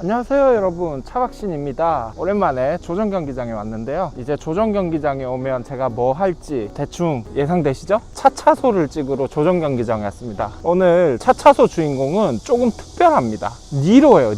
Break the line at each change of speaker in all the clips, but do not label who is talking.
안녕하세요 여러분, 차박신입니다. 오랜만에 조정경기장에 왔는데요. 이제 조정경기장에 오면 제가 뭐 할지 대충 예상되시죠? 차차소를 찍으러 조정경기장에 왔습니다. 오늘 차차소 주인공은 조금 특별합니다. 니로예요.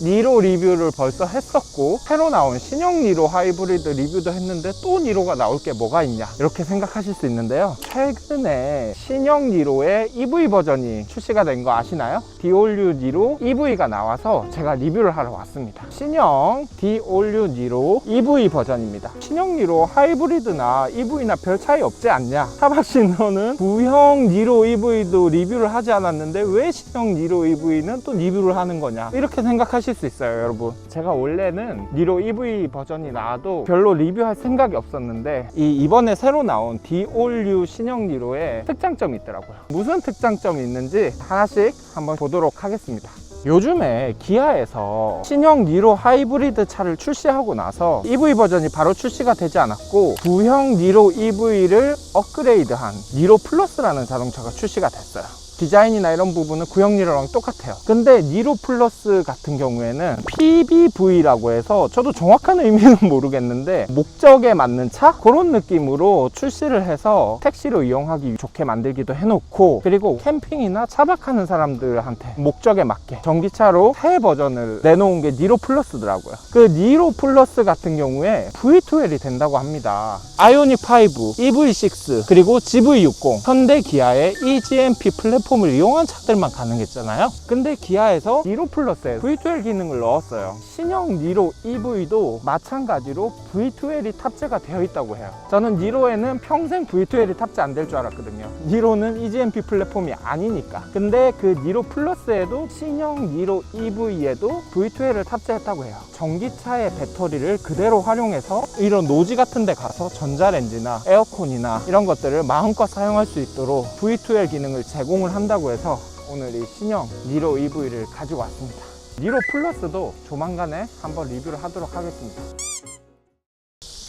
니로 리뷰를 벌써 했었고, 새로 나온 신형 니로 하이브리드 리뷰도 했는데 또 니로가 나올 게 뭐가 있냐 이렇게 생각하실 수 있는데요. 최근에 신형 니로의 EV 버전이 출시가 된 거 아시나요? 디올류 니로 EV가 나와서 제가 리뷰를 하러 왔습니다. 신형 디올류 니로 EV 버전입니다. 신형 니로 하이브리드나 EV나 별 차이 없지 않냐, 차박신 너는 구형 니로 EV도 리뷰를 하지 않았는데 왜 신형 니로 EV는 또 리뷰를 하는 거냐, 이렇게 생각하실 수 있어요. 여러분, 제가 원래는 니로 EV 버전이 나와도 별로 리뷰할 생각이 없었는데 이번에 새로 나온 디올류 신형 니로에 특장점이 있더라고요. 무슨 특장점이 있는지 하나씩 한번 보도록 하겠습니다. 요즘에 기아에서 신형 니로 하이브리드 차를 출시하고 나서 EV 버전이 바로 출시가 되지 않았고, 구형 니로 EV를 업그레이드한 니로 플러스라는 자동차가 출시가 됐어요. 디자인이나 이런 부분은 구형 니로랑 똑같아요. 근데 니로 플러스 같은 경우에는 PBV라고 해서, 저도 정확한 의미는 모르겠는데 목적에 맞는 차? 그런 느낌으로 출시를 해서 택시로 이용하기 좋게 만들기도 해놓고, 그리고 캠핑이나 차박하는 사람들한테 목적에 맞게 전기차로 새 버전을 내놓은 게 니로 플러스더라고요. 그 니로 플러스 같은 경우에 V2L이 된다고 합니다. 아이오닉 5, EV6, 그리고 GV60, 현대 기아의 eGMP 플랫폼을 이용한 차들만 가능했잖아요. 근데 기아에서 니로 플러스에 V2L 기능을 넣었어요. 신형 니로 EV도 마찬가지로 V2L이 탑재가 되어 있다고 해요. 저는 니로에는 평생 V2L이 탑재 안 될 줄 알았거든요. 니로는 eGMP 플랫폼이 아니니까. 근데 그 니로 플러스에도 신형 니로 EV에도 V2L을 탑재했다고 해요. 전기차의 배터리를 그대로 활용해서 이런 노지 같은 데 가서 전자레인지나 에어컨이나 이런 것들을 마음껏 사용할 수 있도록 V2L 기능을 제공을 한다고 해서 오늘 이 신형 니로 EV를 가지고 왔습니다. 니로 플러스도 조만간에 한번 리뷰를 하도록 하겠습니다.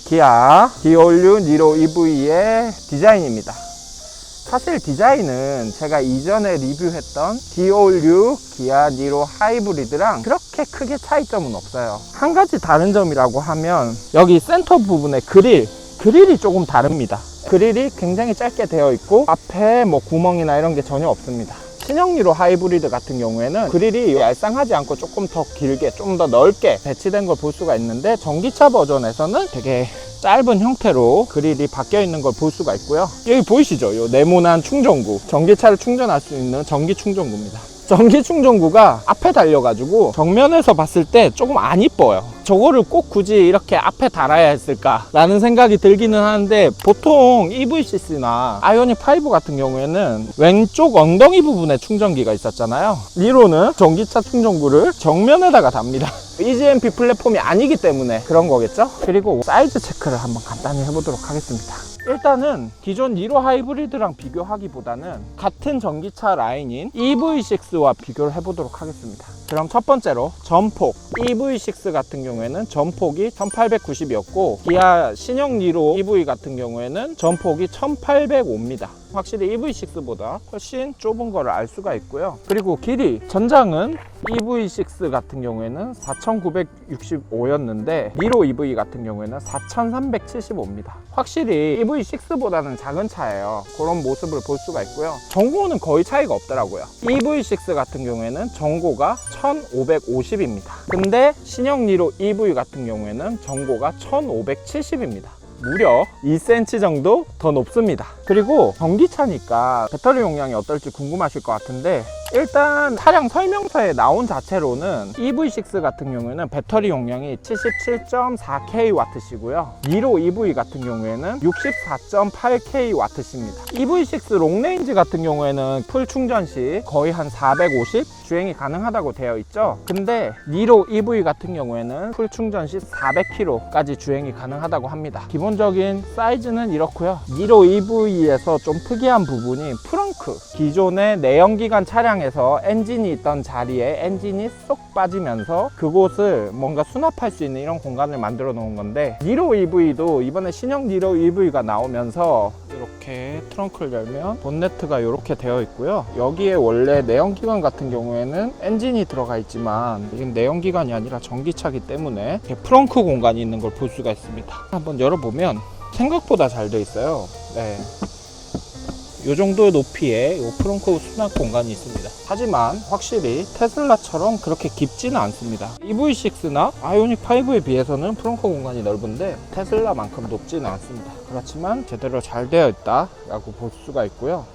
기아 디올류 니로 EV의 디자인입니다. 사실 디자인은 제가 이전에 리뷰했던 디올류 기아 니로 하이브리드랑 그렇게 크게 차이점은 없어요. 한 가지 다른 점이라고 하면 여기 센터 부분의 그릴이 조금 다릅니다. 그릴이 굉장히 짧게 되어 있고 앞에 뭐 구멍이나 이런 게 전혀 없습니다. 신형 니로 하이브리드 같은 경우에는 그릴이 얄쌍하지 않고 조금 더 길게, 좀 더 넓게 배치된 걸 볼 수가 있는데, 전기차 버전에서는 되게 짧은 형태로 그릴이 바뀌어 있는 걸 볼 수가 있고요. 여기 보이시죠? 이 네모난 충전구, 전기차를 충전할 수 있는 전기 충전구입니다. 전기 충전구가 앞에 달려가지고 정면에서 봤을 때 조금 안 이뻐요. 저거를 꼭 굳이 이렇게 앞에 달아야 했을까 라는 생각이 들기는 하는데, 보통 EV6나 아이오닉 5 같은 경우에는 왼쪽 엉덩이 부분에 충전기가 있었잖아요. 니로는 전기차 충전구를 정면에다가 답니다. eGMP 플랫폼이 아니기 때문에 그런 거겠죠? 그리고 사이즈 체크를 한번 간단히 해보도록 하겠습니다. 일단은 기존 니로 하이브리드랑 비교하기보다는 같은 전기차 라인인 EV6와 비교를 해보도록 하겠습니다. 그럼 첫 번째로 전폭, EV6 같은 경우에는 전폭이 1890이었고 기아 신형 니로 EV 같은 경우에는 전폭이 1805입니다. 확실히 EV6보다 훨씬 좁은 거를 알 수가 있고요. 그리고 길이, 전장은 EV6 같은 경우에는 4965였는데 니로 EV 같은 경우에는 4375입니다. 확실히 EV6보다는 작은 차예요. 그런 모습을 볼 수가 있고요. 전고는 거의 차이가 없더라고요. EV6 같은 경우에는 전고가 1550입니다. 근데 신형 니로 EV 같은 경우에는 전고가 1570입니다. 무려 2cm 정도 더 높습니다. 그리고 전기차니까 배터리 용량이 어떨지 궁금하실 것 같은데, 일단 차량 설명서에 나온 자체로는 EV6 같은 경우에는 배터리 용량이 77.4kW시고요. 니로 EV 같은 경우에는 64.8kW입니다. EV6 롱레인지 같은 경우에는 풀 충전 시 거의 한 450 주행이 가능하다고 되어 있죠. 근데 니로 EV 같은 경우에는 풀 충전 시 400km까지 주행이 가능하다고 합니다. 기본적인 사이즈는 이렇고요. 니로 EV에서 좀 특이한 부분이 프렁크, 기존의 내연기관 차량에 기장에서 엔진이 있던 자리에 엔진이 쏙 빠지면서 그곳을 뭔가 수납할 수 있는 이런 공간을 만들어 놓은 건데, 니로 EV도 이번에 신형 니로 EV가 나오면서 이렇게 트렁크를 열면 본네트가 이렇게 되어 있고요. 여기에 원래 내연기관 같은 경우에는 엔진이 들어가 있지만 지금 내연기관이 아니라 전기차기 때문에 이렇게 프렁크 공간이 있는 걸 볼 수가 있습니다. 한번 열어보면 생각보다 잘 되어 있어요. 네. 이 정도의 높이에 이 프렁크 수납 공간이 있습니다. 하지만 확실히 테슬라처럼 그렇게 깊지는 않습니다. EV6나 아이오닉 5에 비해서는 프렁크 공간이 넓은데 테슬라만큼 높지는 않습니다. 그렇지만 제대로 잘 되어 있다 라고 볼 수가 있고요.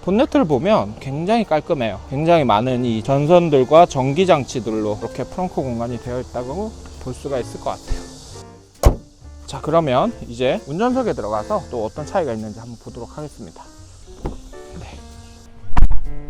본네트를 보면 굉장히 깔끔해요. 굉장히 많은 이 전선들과 전기장치들로 이렇게 프렁크 공간이 되어 있다고 볼 수가 있을 것 같아요. 자, 그러면 이제 운전석에 들어가서 또 어떤 차이가 있는지 한번 보도록 하겠습니다.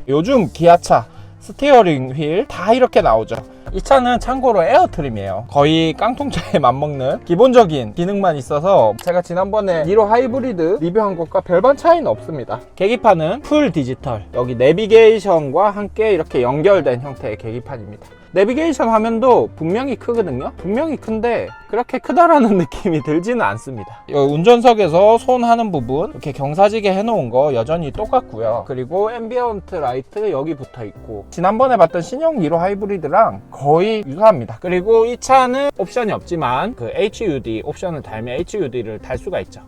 요즘 기아차 스티어링 휠 다 이렇게 나오죠. 이 차는 참고로 에어트림이에요. 거의 깡통차에 맞먹는 기본적인 기능만 있어서 제가 지난번에 니로 하이브리드 리뷰한 것과 별반 차이는 없습니다. 계기판은 풀 디지털, 여기 내비게이션과 함께 이렇게 연결된 형태의 계기판입니다. 내비게이션 화면도 분명히 크거든요. 분명히 큰데 그렇게 크다라는 느낌이 들지는 않습니다. 운전석에서 손 하는 부분 이렇게 경사지게 해놓은 거 여전히 똑같고요. 그리고 앰비언트 라이트 여기 붙어 있고, 지난번에 봤던 신형 니로 하이브리드랑 거의 유사합니다. 그리고 이 차는 옵션이 없지만 그 HUD 옵션을 달면 HUD를 달 수가 있죠.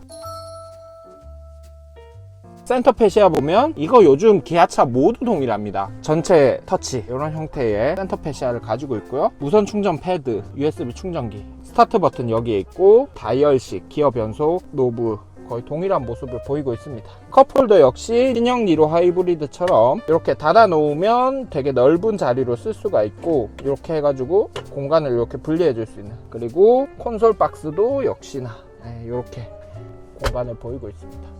센터 패시아 보면 이거 요즘 기아차 모두 동일합니다. 전체 터치 이런 형태의 센터 패시아를 가지고 있고요. 무선 충전 패드, USB 충전기, 스타트 버튼 여기에 있고 다이얼식, 기어 변속, 노브 거의 동일한 모습을 보이고 있습니다. 컵홀더 역시 신형 니로 하이브리드처럼 이렇게 닫아 놓으면 되게 넓은 자리로 쓸 수가 있고, 이렇게 해가지고 공간을 이렇게 분리해 줄 수 있는, 그리고 콘솔 박스도 역시나 이렇게 공간을 보이고 있습니다.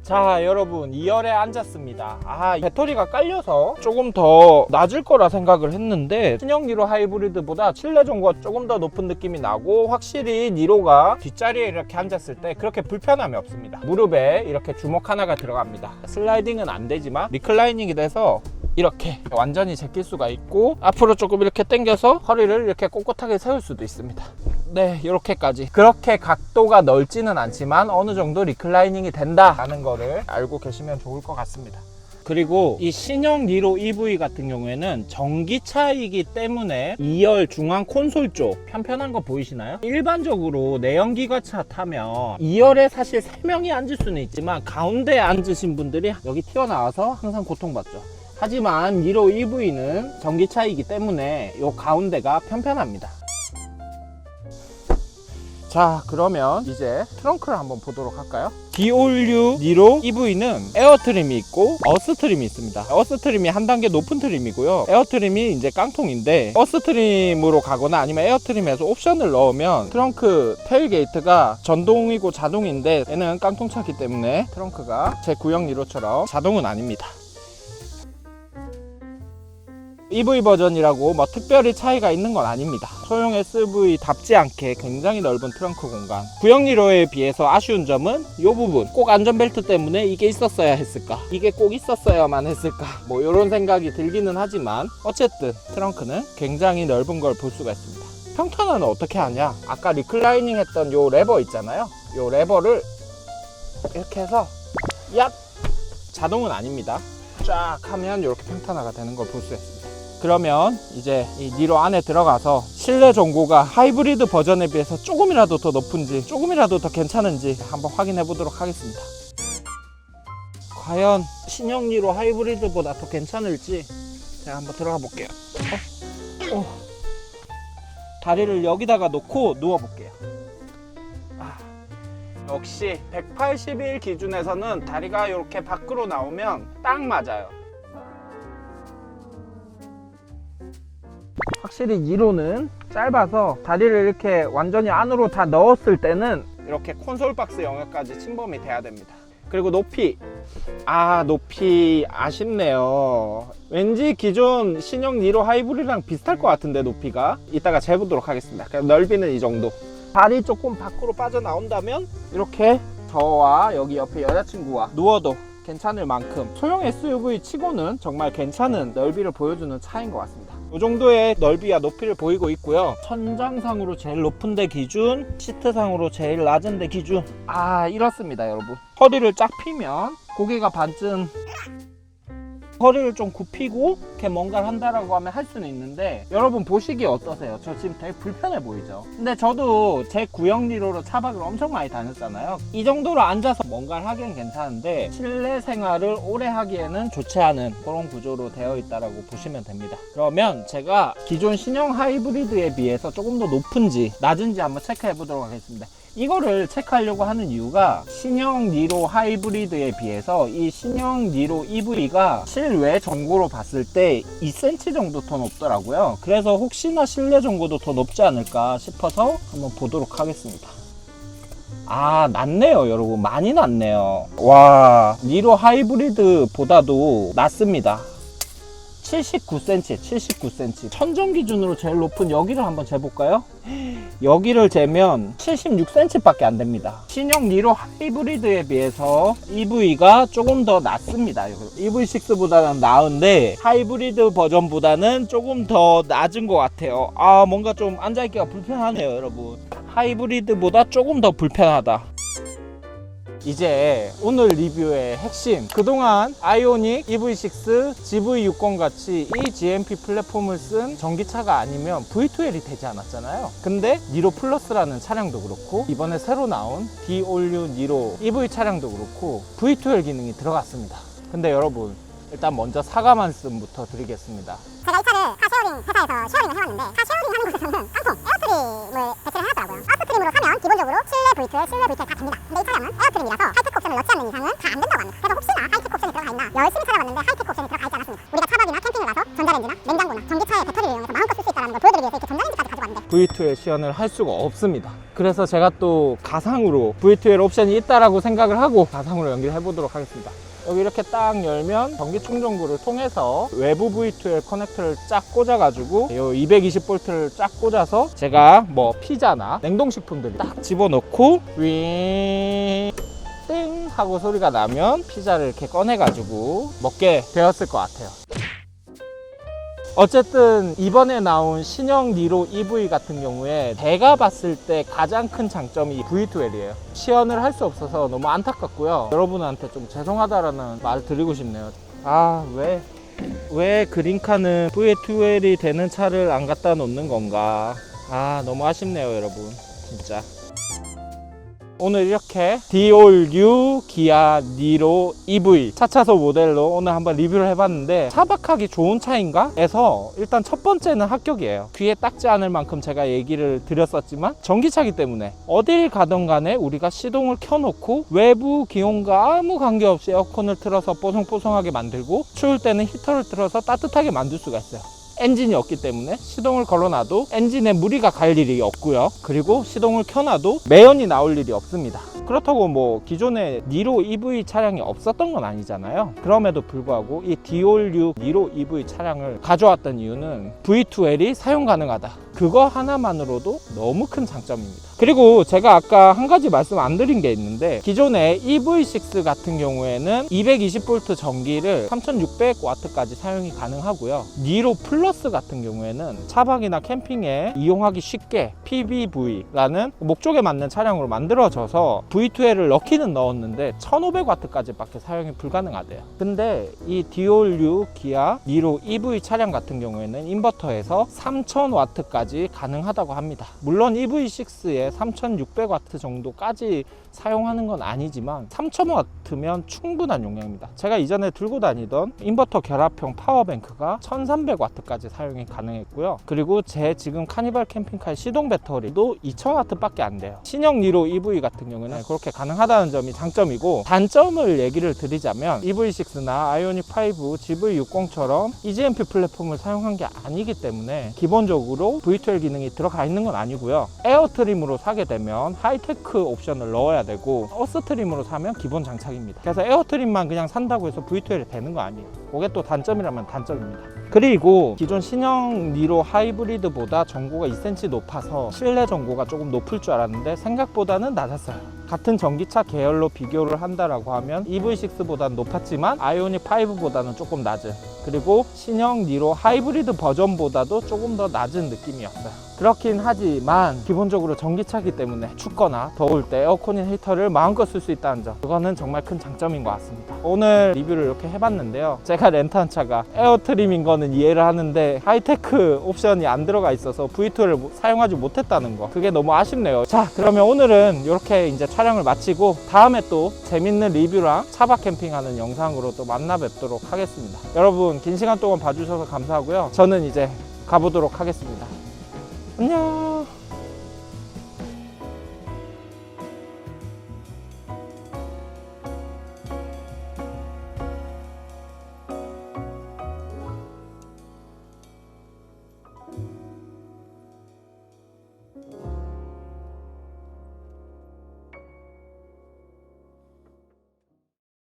자, 여러분 2열에 앉았습니다. 배터리가 깔려서 조금 더 낮을 거라 생각을 했는데 신형 니로 하이브리드보다 실내 정보가 조금 더 높은 느낌이 나고, 확실히 니로가 뒷자리에 이렇게 앉았을 때 그렇게 불편함이 없습니다. 무릎에 이렇게 주먹 하나가 들어갑니다. 슬라이딩은 안 되지만 리클라이닝이 돼서 이렇게 완전히 제낄 수가 있고, 앞으로 조금 이렇게 당겨서 허리를 이렇게 꼿꼿하게 세울 수도 있습니다. 네, 이렇게까지. 그렇게 각도가 넓지는 않지만 어느 정도 리클라이닝이 된다라는 거를 알고 계시면 좋을 것 같습니다. 그리고 이 신형 니로 EV 같은 경우에는 전기차이기 때문에 2열 중앙 콘솔 쪽 편편한 거 보이시나요? 일반적으로 내연기관차 타면 2열에 사실 3명이 앉을 수는 있지만 가운데에 앉으신 분들이 여기 튀어나와서 항상 고통받죠. 하지만 니로 EV는 전기차이기 때문에 이 가운데가 편편합니다. 자, 그러면 이제 트렁크를 한번 보도록 할까요? 디올류 니로 EV는 에어트림이 있고 어스트림이 있습니다. 어스트림이 한 단계 높은 트림이고요. 에어트림이 이제 깡통인데, 어스트림으로 가거나 아니면 에어트림에서 옵션을 넣으면 트렁크 테일게이트가 전동이고 자동인데, 얘는 깡통차기 때문에 트렁크가 제 구형 니로처럼 자동은 아닙니다. EV 버전이라고 뭐 특별히 차이가 있는 건 아닙니다. 소형 SUV답지 않게 굉장히 넓은 트렁크 공간. 구형 니로에 비해서 아쉬운 점은 이 부분, 꼭 안전벨트 때문에 이게 있었어야 했을까, 이게 꼭 있었어야만 했을까, 뭐 이런 생각이 들기는 하지만 어쨌든 트렁크는 굉장히 넓은 걸 볼 수가 있습니다. 평탄화는 어떻게 하냐, 아까 리클라이닝 했던 요 레버 있잖아요. 요 레버를 이렇게 해서 얍! 자동은 아닙니다. 쫙 하면 이렇게 평탄화가 되는 걸 볼 수 있습니다. 그러면 이제 이 니로 안에 들어가서 실내 정보가 하이브리드 버전에 비해서 조금이라도 더 높은지, 조금이라도 더 괜찮은지 한번 확인해 보도록 하겠습니다. 과연 신형 니로 하이브리드보다 더 괜찮을지 제가 한번 들어가 볼게요. 다리를 여기다가 놓고 누워 볼게요. 역시 181 기준에서는 다리가 이렇게 밖으로 나오면 딱 맞아요. 확실히 니로는 짧아서 다리를 이렇게 완전히 안으로 다 넣었을 때는 이렇게 콘솔 박스 영역까지 침범이 돼야 됩니다. 그리고 높이, 높이 아쉽네요. 왠지 기존 신형 니로 하이브리드랑 비슷할 것 같은데, 높이가 이따가 재보도록 하겠습니다. 그냥 넓이는 이 정도. 발이 조금 밖으로 빠져나온다면 이렇게 저와 여기 옆에 여자친구와 누워도 괜찮을 만큼 소형 SUV 치고는 정말 괜찮은 넓이를 보여주는 차인 것 같습니다. 이 정도의 넓이와 높이를 보이고 있고요. 천장상으로 제일 높은 데 기준, 시트상으로 제일 낮은 데 기준. 이렇습니다 여러분. 허리를 쫙 펴면 고개가 반쯤, 허리를 좀 굽히고 이렇게 뭔가를 한다라고 하면 할 수는 있는데, 여러분 보시기에 어떠세요? 저 지금 되게 불편해 보이죠? 근데 저도 제 구형리로로 차박을 엄청 많이 다녔잖아요. 이 정도로 앉아서 뭔가를 하기엔 괜찮은데 실내 생활을 오래 하기에는 좋지 않은 그런 구조로 되어 있다라고 보시면 됩니다. 그러면 제가 기존 신형 하이브리드에 비해서 조금 더 높은지 낮은지 한번 체크해 보도록 하겠습니다. 이거를 체크하려고 하는 이유가 신형 니로 하이브리드에 비해서 이 신형 니로 EV가 실외 전고로 봤을 때 2cm 정도 더 높더라고요. 그래서 혹시나 실내 전고도 더 높지 않을까 싶어서 한번 보도록 하겠습니다. 낮네요 여러분. 많이 낮네요. 와, 니로 하이브리드보다도 낮습니다. 79cm. 천정 기준으로 제일 높은 여기를 한번 재볼까요? 여기를 재면 76cm 밖에 안 됩니다. 신형 니로 하이브리드에 비해서 EV가 조금 더 낮습니다. EV6보다는 나은데 하이브리드 버전보다는 조금 더 낮은 것 같아요. 뭔가 좀 앉아있기가 불편하네요 여러분. 하이브리드보다 조금 더 불편하다. 이제 오늘 리뷰의 핵심, 그동안 아이오닉, EV6, GV60 같이 이 GMP 플랫폼을 쓴 전기차가 아니면 V2L이 되지 않았잖아요. 근데 니로 플러스라는 차량도 그렇고 이번에 새로 나온 D-All-New 니로 EV 차량도 그렇고 V2L 기능이 들어갔습니다. 근데 여러분, 일단 먼저 사과 말씀부터 드리겠습니다.
제가 이 차를 카쉐어링 회사에서 쉐어링을 해왔는데, 카쉐어링 하는 곳에서는 깡통 에어트림을 배치를 해놨더라고요. 에어트림으로 사면 기본적으로 실내 V2L, 실내 V2L 다 됩니다. 근데 이 차량은 에어트림이라서 하이테크 옵션을 넣지 않는 이상은 다 안 된다고 합니다. 그래서 혹시나 하이테크 옵션이 들어가 있나 열심히 찾아봤는데 하이테크 옵션이 들어가 있지 않았습니다. 우리가 차박이나 캠핑을 가서 전자레인지나 냉장고나 전기차의 배터리를 이용해서 마음껏 쓸 수 있다는 걸 보여드리기 위해서 이렇게 전자레인지까지 가지고 왔는데
V2L 시연을 할 수가 없습니다. 그래서 제가 또 가상으로 V2L 옵션이 있다라고 생각을 하고 가상으로 연기를 해보도록 하겠습니다. 여기 이렇게 딱 열면 전기 충전구를 통해서 외부 V2L 커넥터를 쫙 꽂아가지고 이 220V를 쫙 꽂아서 제가 뭐 피자나 냉동식품들 딱 집어넣고 윙 띵 하고 소리가 나면 피자를 이렇게 꺼내가지고 먹게 되었을 것 같아요. 어쨌든 이번에 나온 신형 니로 EV 같은 경우에 제가 봤을 때 가장 큰 장점이 V2L이에요. 시연을 할 수 없어서 너무 안타깝고요. 여러분한테 좀 죄송하다라는 말 드리고 싶네요. 왜 그린카는 V2L이 되는 차를 안 갖다 놓는 건가. 너무 아쉽네요 여러분, 진짜. 오늘 이렇게 D-All-New 기아 니로 EV 차차소 모델로 오늘 한번 리뷰를 해봤는데, 차박하기 좋은 차인가? 에서 일단 첫 번째는 합격이에요. 귀에 닦지 않을 만큼 제가 얘기를 드렸었지만 전기차기 때문에 어딜 가든 간에 우리가 시동을 켜놓고 외부 기온과 아무 관계없이 에어컨을 틀어서 뽀송뽀송하게 만들고 추울 때는 히터를 틀어서 따뜻하게 만들 수가 있어요. 엔진이 없기 때문에 시동을 걸어놔도 엔진에 무리가 갈 일이 없고요. 그리고 시동을 켜놔도 매연이 나올 일이 없습니다. 그렇다고 뭐 기존에 니로 EV 차량이 없었던 건 아니잖아요. 그럼에도 불구하고 이 D-All-New 니로 EV 차량을 가져왔던 이유는 V2L이 사용 가능하다. 그거 하나만으로도 너무 큰 장점입니다. 그리고 제가 아까 한 가지 말씀 안 드린 게 있는데, 기존에 EV6 같은 경우에는 220V 전기를 3600W까지 사용이 가능하고요. 니로 플러스 같은 경우에는 차박이나 캠핑에 이용하기 쉽게 PBV라는 목적에 맞는 차량으로 만들어져서 V2L을 넣기는 넣었는데 1500W까지 밖에 사용이 불가능하대요. 근데 이 D-All-New 기아 니로 EV 차량 같은 경우에는 인버터에서 3000W까지 가능하다고 합니다. 물론 EV6에 3600W 정도까지 사용하는 건 아니지만 3000W면 충분한 용량입니다. 제가 이전에 들고 다니던 인버터 결합형 파워뱅크가 1300W까지 사용이 가능했고요. 그리고 제 지금 카니발 캠핑카의 시동 배터리도 2000W 밖에 안 돼요. 신형 니로 EV 같은 경우는 그렇게 가능하다는 점이 장점이고, 단점을 얘기를 드리자면 EV6나 아이오닉 5, GV60처럼 EGMP 플랫폼을 사용한 게 아니기 때문에 기본적으로 V2L 기능이 들어가 있는 건 아니고요. 에어트림으로 사게 되면 하이테크 옵션을 넣어야 되고, 어스트림으로 사면 기본 장착입니다. 그래서 에어트림만 그냥 산다고 해서 V2L이 되는 거 아니에요. 그게 또 단점이라면 단점입니다. 그리고 기존 신형 니로 하이브리드보다 전고가 2cm 높아서 실내 전고가 조금 높을 줄 알았는데 생각보다는 낮았어요. 같은 전기차 계열로 비교를 한다라고 하면 EV6보다는 높았지만 아이오닉 5보다는 조금 낮은, 그리고 신형 니로 하이브리드 버전보다도 조금 더 낮은 느낌이었어요. 그렇긴 하지만 기본적으로 전기차이기 때문에 춥거나 더울 때 에어컨인 히터를 마음껏 쓸 수 있다는 점, 그거는 정말 큰 장점인 것 같습니다. 오늘 리뷰를 이렇게 해봤는데요, 제가 렌트한 차가 에어트림인 거는 이해를 하는데 하이테크 옵션이 안 들어가 있어서 V2를 사용하지 못했다는 거, 그게 너무 아쉽네요. 자, 그러면 오늘은 이렇게 이제 촬영을 마치고 다음에 또 재밌는 리뷰랑 차박 캠핑하는 영상으로 또 만나 뵙도록 하겠습니다. 여러분 긴 시간 동안 봐주셔서 감사하고요. 저는 이제 가보도록 하겠습니다. 안녕.